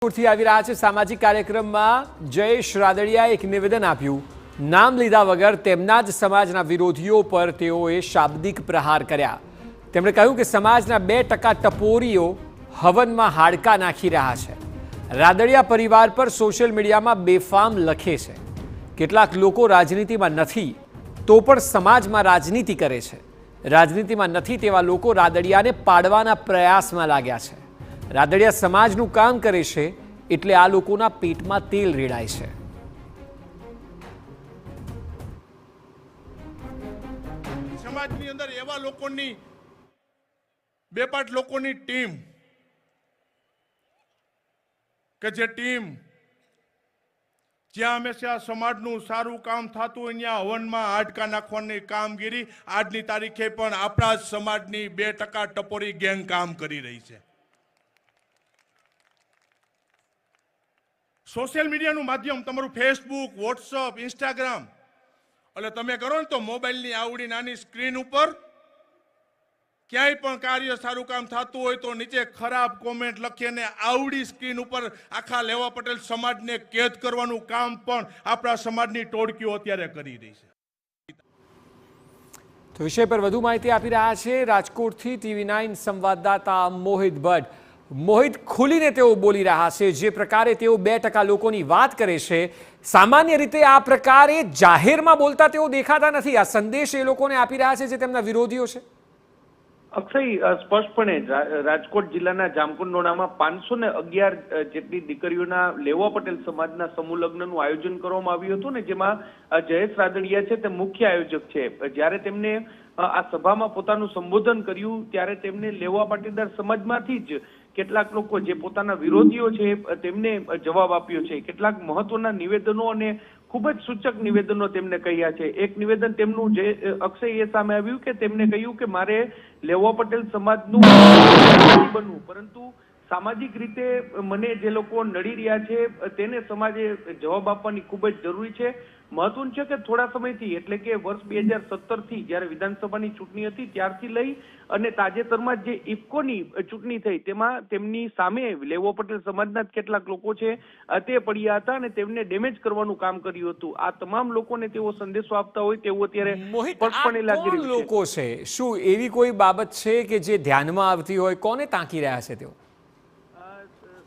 રાજકોટથી આવી રહ્યા છે સામાજિક કાર્યક્રમમાં જયેશ રાદડિયાએ એક નિવેદન આપ્યું। નામ લીધા વગર તેમના જ સમાજના વિરોધીઓ પર તેઓએ શાબ્દિક પ્રહાર કર્યા। તેમણે કહ્યું કે સમાજના 2% ટપોરીઓ હવનમાં હાડકા નાખી રહ્યા છે। રાદડિયા પરિવાર પર સોશિયલ મીડિયામાં બેફામ લખે છે। કેટલાક લોકો રાજનીતિમાં નથી તો પણ સમાજમાં રાજનીતિ કરે છે। રાજનીતિમાં નથી તેવા લોકો રાદડિયાને પાડવાના પ્રયાસમાં લાગ્યા છે। રાદડિયા સમાજનું કામ કરે છે એટલે આ લોકોના પેટમાં તેલ રેડાય છે। સમાજની અંદર એવા લોકોની બેપાટ લોકોની ટીમ કે જે ટીમ જ્યાં હંમેશા સમાજનું સારું કામ થતું હોય ત્યાં હવનમાં હાડકા નાખવાની કામગીરી આજની તારીખે પણ આપણા જ સમાજની 2% ટપોરી ગેંગ કામ કરી રહી છે। સોશિયલ મીડિયાનું માધ્યમ તમારું ફેસબુક, વોટ્સઅપ, ઇન્સ્ટાગ્રામ એટલે તમે કરો ને તો મોબાઈલની આવડી નાની સ્ક્રીન ઉપર ક્યાંય પણ કાર્ય સારું કામ થતું હોય તો નીચે ખરાબ કોમેન્ટ લખીને આવડી સ્ક્રીન ઉપર આખા લેવા પટેલ સમાજને કેદ કરવાનું કામ પણ આપણા સમાજની ટોળકીઓ અત્યારે કરી રહી છે। તો વિષય પર વધુ માહિતી આપી રહ્યા છે રાજકોટથી TV9 સંવાદદાતા મોહિત ભટ્ટ। મોહિત, ખુલીને તેઓ બોલી રહ્યા છે। જે પ્રકારે તેઓ 2% લોકોની વાત કરે છે, સામાન્ય રીતે આ પ્રકારે જાહેરમાં બોલતા તેઓ દેખાતા નથી। આ સંદેશ એ લોકોને આપી રહ્યા છે જે તેમના વિરોધીઓ છે। અક્ષય, સ્પષ્ટપણે રાજકોટ જિલ્લાના જામકુંડોળામાં 511 જેટલી દીકરીઓના લેવા પટેલ સમાજના સમૂહ લગ્નનું આયોજન કરવામાં આવ્યું હતું ને જેમાં જયેશ રાદડિયા છે તે મુખ્ય આયોજક છે। જ્યારે તેમને આ સભામાં પોતાનું સંબોધન કર્યું ત્યારે તેમને લેવા પાટીદાર સમાજમાંથી જ કેટલાક લોકો જે પોતાના વિરોધીઓ છે તેમને જવાબ આપ્યો છે। કેટલાક મહત્વના નિવેદનો અને ખૂબ જ સૂચક નિવેદનો તેમને કહ્યા છે। એક નિવેદન તેમનું જે અક્ષય એ સામે આવ્યું કે તેમને કહ્યું કે મારે લેવા પટેલ સમાજનું બનવું, પરંતુ સામાજિક રીતે મને જે લોકો નડી રહ્યા છે તેને સમાજે જવાબ આપવાની ખૂબ જ જરૂરી છે। મહત્વનું છે કે થોડા સમયથી એટલે કે વર્ષ 2017થી જ્યારે વિધાનસભાની ચૂંટણી હતી ત્યારથી લઈ અને તાજેતરમાં જે ઇફકોની ચૂંટણી થઈ તેમાં તેમની સામે લેવા પટેલ સમાજના જ કેટલાક લોકો છે તે પડ્યા હતા અને તેમને ડેમેજ કરવાનું કામ કર્યું હતું। આ તમામ લોકોને તેઓ સંદેશો આપતા હોય તેવું અત્યારે સ્પષ્ટપણે લાગી રહ્યું છે। લોકો છે, શું એવી કોઈ બાબત છે કે જે ધ્યાનમાં આવતી હોય? કોને તાકી રહ્યા છે તેઓ?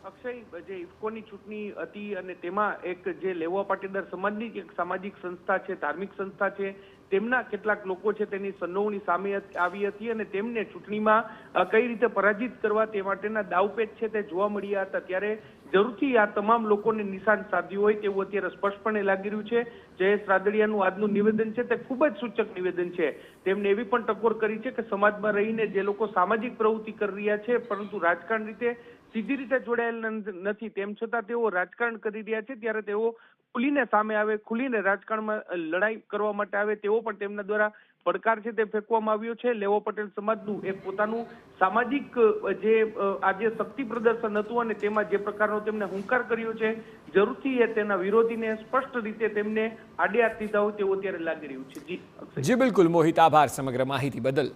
અક્ષય, જે ઇફકોની ચૂંટણી હતી અને તેમાં એક જે લેવા પાટીદાર સમાજની એક સામાજિક સંસ્થા છે, ધાર્મિક સંસ્થા છે, તેમના કેટલાક લોકો છે તેની સંડોવણી સામે આવી હતી અને તેમને ચૂંટણીમાં કઈ રીતે પરાજિત કરવા તે માટેના દાવપેચ છે તે જોવા મળ્યા હતા। ત્યારે જરૂરથી આ તમામ લોકોને નિશાન સાધ્યું હોય તેવું અત્યારે સ્પષ્ટપણે લાગી રહ્યું છે। જયેશ રાદડિયાનું આજનું નિવેદન છે તે ખૂબ જ સૂચક નિવેદન છે। તેમને એવી પણ ટકોર કરી છે કે સમાજમાં રહીને જે લોકો સામાજિક પ્રવૃત્તિ કરી રહ્યા છે પરંતુ રાજકારણ રીતે સીધી રીતે જોડાયેલ નથી તેમ છતાં તેઓ રાજકારણ કરી રહ્યા છે ત્યારે તેઓ ખુલીને સામે આવે, ખુલીને રાજકારણમાં લડાઈ કરવા માટે આવે તેવો પણ તેમના દ્વારા પડકાર છે તે ફેંકવામાં આવ્યો છે। લેવા પટેલ સમાજનું એક પોતાનું સામાજિક જે આજે શક્તિ પ્રદર્શન હતું અને તેમાં જે પ્રકારનો તેમને હુંકાર કર્યો છે જરૂરથી એ તેના વિરોધીને સ્પષ્ટ રીતે તેમને આડે હાથ લીધા હોય તેવું અત્યારે લાગી રહ્યું છે। જી બિલકુલ મોહિત, આભાર સમગ્ર માહિતી બદલ।